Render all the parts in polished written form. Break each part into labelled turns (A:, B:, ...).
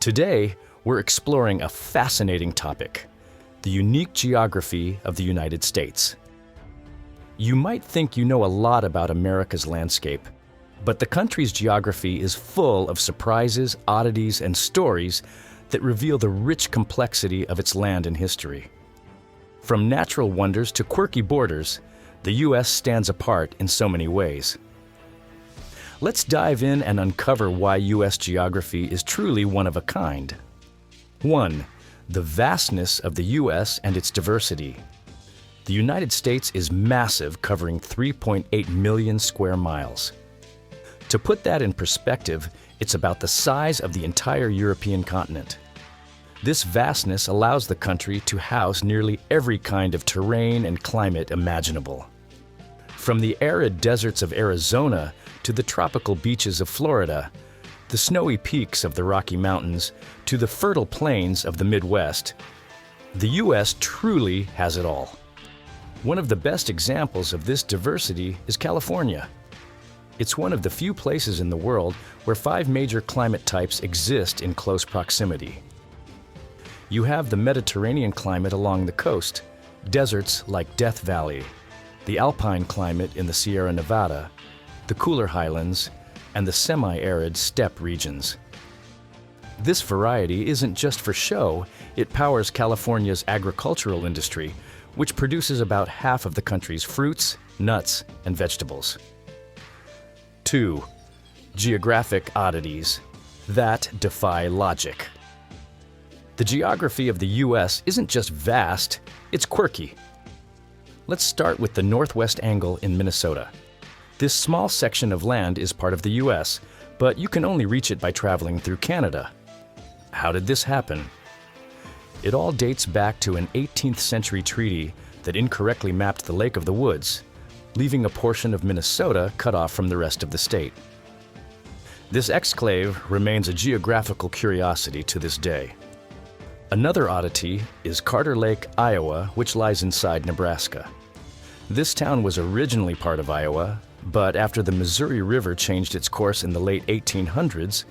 A: Today, we're exploring a fascinating topic: the unique geography of the United States. You might think you know a lot about America's landscape, but the country's geography is full of surprises, oddities, and stories that reveal the rich complexity of its land and history. From natural wonders to quirky borders, the U.S. stands apart in so many ways. Let's dive in and uncover why U.S. geography is truly one of a kind. 1. The vastness of the U.S. and its diversity. The United States is massive, covering 3.8 million square miles. To put that in perspective, it's about the size of the entire European continent. This vastness allows the country to house nearly every kind of terrain and climate imaginable. From the arid deserts of Arizona to the tropical beaches of Florida, the snowy peaks of the Rocky Mountains to the fertile plains of the Midwest, the U.S. truly has it all. One of the best examples of this diversity is California. It's one of the few places in the world where 5 major climate types exist in close proximity. You have the Mediterranean climate along the coast, deserts like Death Valley, the alpine climate in the Sierra Nevada, the cooler highlands, and the semi-arid steppe regions. This variety isn't just for show, it powers California's agricultural industry, which produces about half of the country's fruits, nuts, and vegetables. 2. Geographic oddities that defy logic. The geography of the U.S. isn't just vast, it's quirky. Let's start with the northwest angle in Minnesota. This small section of land is part of the U.S., but you can only reach it by traveling through Canada. How did this happen? It all dates back to an 18th century treaty that incorrectly mapped the Lake of the Woods, leaving a portion of Minnesota cut off from the rest of the state. This exclave remains a geographical curiosity to this day. Another oddity is Carter Lake, Iowa, which lies inside Nebraska. This town was originally part of Iowa, but after the Missouri River changed its course in the late 1800s,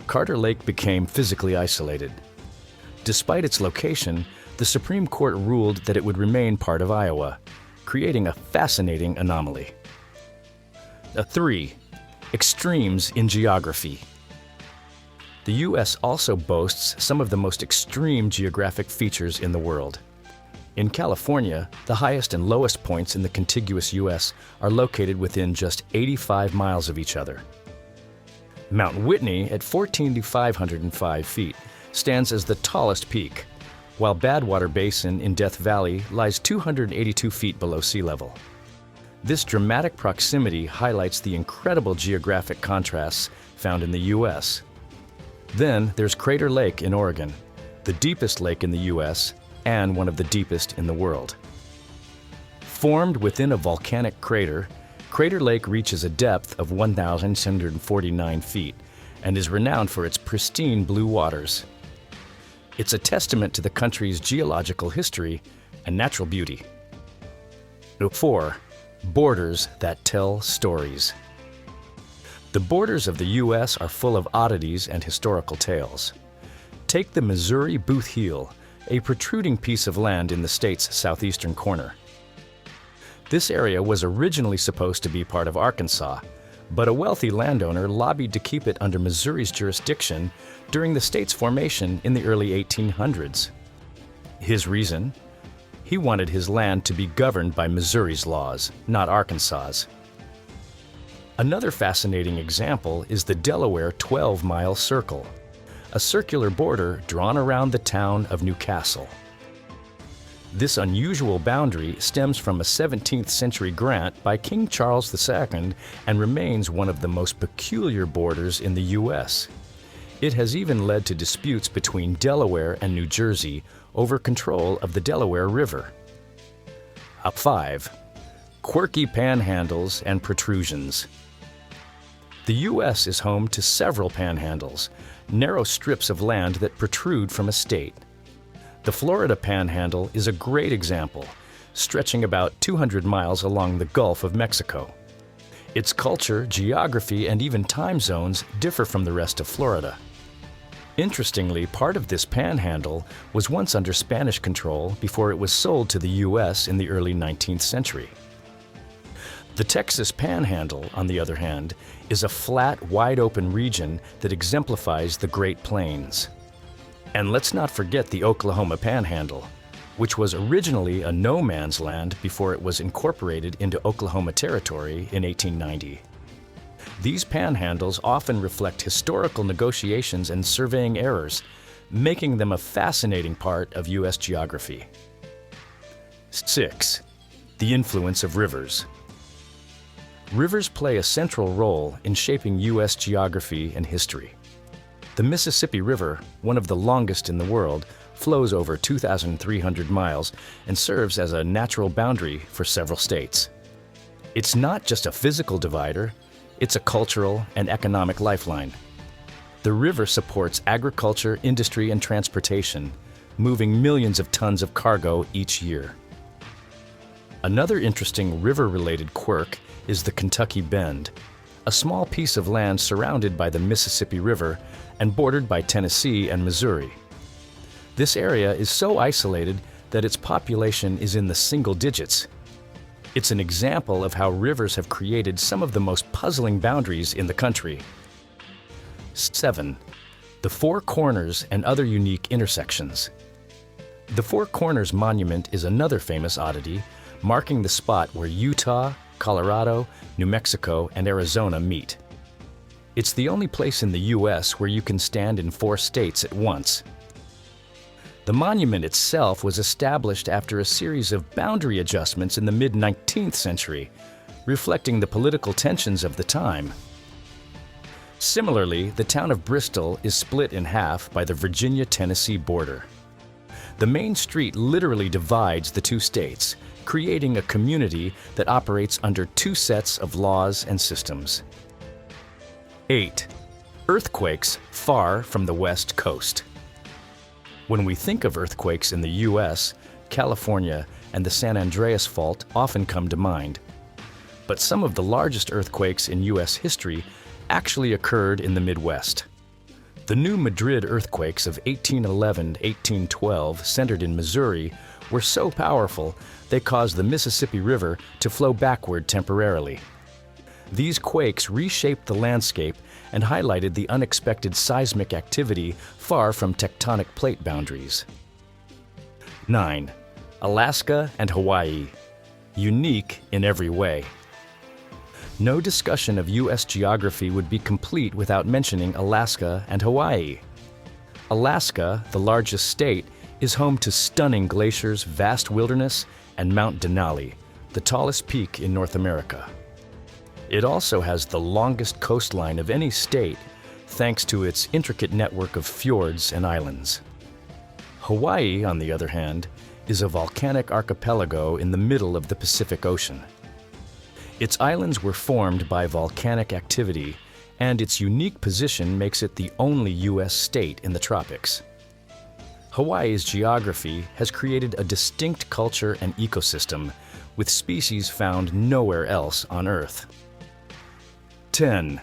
A: Carter Lake became physically isolated. Despite its location, the Supreme Court ruled that it would remain part of Iowa, creating a fascinating anomaly. 3. Extremes in geography. The U.S. also boasts some of the most extreme geographic features in the world. In California, the highest and lowest points in the contiguous U.S. are located within just 85 miles of each other. Mount Whitney, at 14,505 feet, stands as the tallest peak, while Badwater Basin in Death Valley lies 282 feet below sea level. This dramatic proximity highlights the incredible geographic contrasts found in the U.S. Then there's Crater Lake in Oregon, the deepest lake in the U.S. and one of the deepest in the world. Formed within a volcanic crater, Crater Lake reaches a depth of 1,649 feet and is renowned for its pristine blue waters. It's a testament to the country's geological history and natural beauty. 4. Borders that tell stories. The borders of the U.S. are full of oddities and historical tales. Take the Missouri Booth Heel, a protruding piece of land in the state's southeastern corner. This area was originally supposed to be part of Arkansas, but a wealthy landowner lobbied to keep it under Missouri's jurisdiction during the state's formation in the early 1800s. His reason? He wanted his land to be governed by Missouri's laws, not Arkansas's. Another fascinating example is the Delaware 12-mile circle, a circular border drawn around the town of New Castle. This unusual boundary stems from a 17th century grant by King Charles II and remains one of the most peculiar borders in the U.S. It has even led to disputes between Delaware and New Jersey over control of the Delaware River. 5. Quirky panhandles and protrusions. The U.S. is home to several panhandles, narrow strips of land that protrude from a state. The Florida Panhandle is a great example, stretching about 200 miles along the Gulf of Mexico. Its culture, geography, and even time zones differ from the rest of Florida. Interestingly, part of this panhandle was once under Spanish control before it was sold to the U.S. in the early 19th century. The Texas Panhandle, on the other hand, is a flat, wide-open region that exemplifies the Great Plains. And let's not forget the Oklahoma Panhandle, which was originally a no-man's land before it was incorporated into Oklahoma Territory in 1890. These panhandles often reflect historical negotiations and surveying errors, making them a fascinating part of U.S. geography. 6. The influence of rivers. Rivers play a central role in shaping U.S. geography and history. The Mississippi River, one of the longest in the world, flows over 2,300 miles and serves as a natural boundary for several states. It's not just a physical divider, it's a cultural and economic lifeline. The river supports agriculture, industry, and transportation, moving millions of tons of cargo each year. Another interesting river-related quirk is the Kentucky Bend, a small piece of land surrounded by the Mississippi River and bordered by Tennessee and Missouri. This area is so isolated that its population is in the single digits. It's an example of how rivers have created some of the most puzzling boundaries in the country. 7. The Four Corners and other unique intersections. The Four Corners Monument is another famous oddity, marking the spot where Utah, Colorado, New Mexico, and Arizona meet. It's the only place in the U.S. where you can stand in 4 states at once. The monument itself was established after a series of boundary adjustments in the mid-19th century, reflecting the political tensions of the time. Similarly, the town of Bristol is split in half by the Virginia-Tennessee border. The main street literally divides the 2 states, creating a community that operates under 2 sets of laws and systems. 8. Earthquakes far from the West Coast. When we think of earthquakes in the U.S., California and the San Andreas Fault often come to mind. But some of the largest earthquakes in U.S. history actually occurred in the Midwest. The New Madrid earthquakes of 1811-1812, centered in Missouri, were so powerful they caused the Mississippi River to flow backward temporarily. These quakes reshaped the landscape and highlighted the unexpected seismic activity far from tectonic plate boundaries. 9. Alaska and Hawaii. Unique in every way. No discussion of U.S. geography would be complete without mentioning Alaska and Hawaii. Alaska, the largest state, is home to stunning glaciers, vast wilderness, and Mount Denali, the tallest peak in North America. It also has the longest coastline of any state, thanks to its intricate network of fjords and islands. Hawaii, on the other hand, is a volcanic archipelago in the middle of the Pacific Ocean. Its islands were formed by volcanic activity, and its unique position makes it the only U.S. state in the tropics. Hawaii's geography has created a distinct culture and ecosystem, with species found nowhere else on Earth. 10.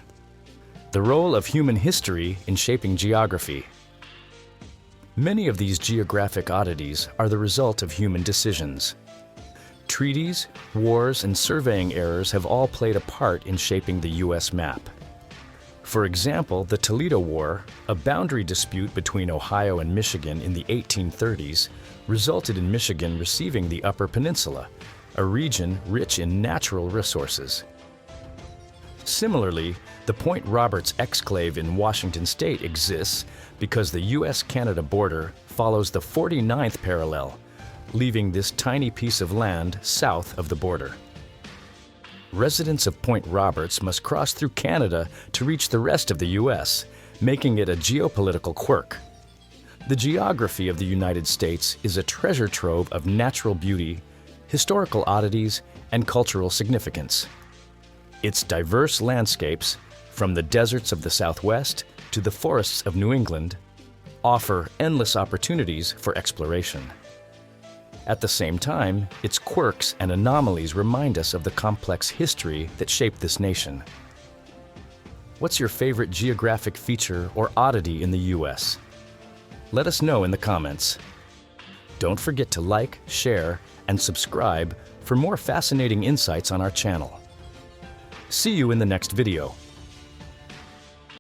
A: The role of human history in shaping geography. Many of these geographic oddities are the result of human decisions. Treaties, wars, and surveying errors have all played a part in shaping the U.S. map. For example, the Toledo War, a boundary dispute between Ohio and Michigan in the 1830s, resulted in Michigan receiving the Upper Peninsula, a region rich in natural resources. Similarly, the Point Roberts exclave in Washington state exists because the U.S.-Canada border follows the 49th parallel, leaving this tiny piece of land south of the border. Residents of Point Roberts must cross through Canada to reach the rest of the U.S., making it a geopolitical quirk. The geography of the United States is a treasure trove of natural beauty, historical oddities, and cultural significance. Its diverse landscapes, from the deserts of the Southwest to the forests of New England, offer endless opportunities for exploration. At the same time, its quirks and anomalies remind us of the complex history that shaped this nation. What's your favorite geographic feature or oddity in the U.S.? Let us know in the comments. Don't forget to like, share, and subscribe for more fascinating insights on our channel. See you in the next video.